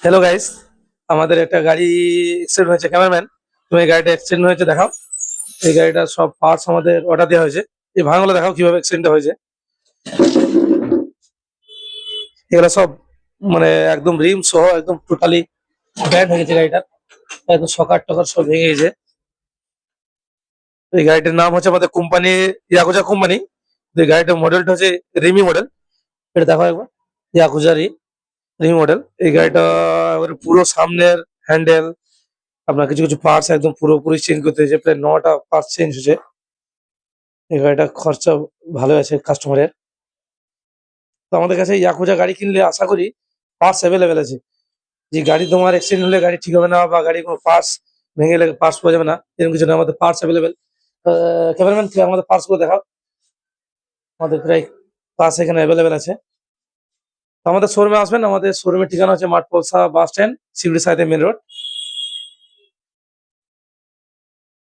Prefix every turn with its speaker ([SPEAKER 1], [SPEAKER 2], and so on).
[SPEAKER 1] Hello guys, আমাদের একটা গাড়ি অ্যাক্সিডেন্ট হয়েছে। ক্যামেরাম্যান, তুমি এই গাড়িটা অ্যাক্সিডেন্ট হয়েছে দেখাও। এই গাড়িটার সব পার্টস আমাদের অর্ডার দেওয়া হয়েছে। এই ভাঙাগুলো দেখাও কিভাবে অ্যাক্সিডেন্ট হয়েছে। এগুলো সব মানে একদম রিম সহ একদম টোটালি ব্যান্ড হয়ে গেছে গাড়িটার। একদম সকার টকার সব ভেঙে গেছে। এই গাড়িটার নাম হচ্ছে আমাদের কোম্পানি ইয়াকুজা কোম্পানি। এই গাড়িটার মডেলটা হচ্ছে রিমি মডেল। এটা দেখো একবার, ইয়াকুজা রিমি মডেল। এই গাড়িটা এবারে পুরো সামনের হ্যান্ডেল, আপনার কিছু কিছু পার্টস একদম পুরোপুরি চেঞ্জ করতে হয়েছে। প্রায় 9টা পার্টস চেঞ্জ হয়েছে। এই গাড়িটা খরচা ভালো আছে কাস্টমারের। তো আমাদের কাছে ইয়াকুজা গাড়ি কিনলে আশা করি পার্টস অ্যাভেলেবেল আছে। যে গাড়ি তোমার অ্যাক্সিডেন্ট হলে গাড়ি ঠিক হবে না বা গাড়ির কোনো পার্টস ভেঙে গেলে পার্টস পাওয়া যাবে না, এরকম কিছু না, আমাদের পার্টস অ্যাভেলেবেল। ক্যামেরাম্যান, তুমি আমাদের পার্টস গুলো দেখাও। আমাদের প্রায় পার্টস এখানে অ্যাভেলেবেল আছে। তো আমাদের শোরুমে আসবেন। আমাদের শোরুমের ঠিকানা হচ্ছে মাঠপলসা বাস স্ট্যান্ড, শিউড়ি সাইডে মেন রোড।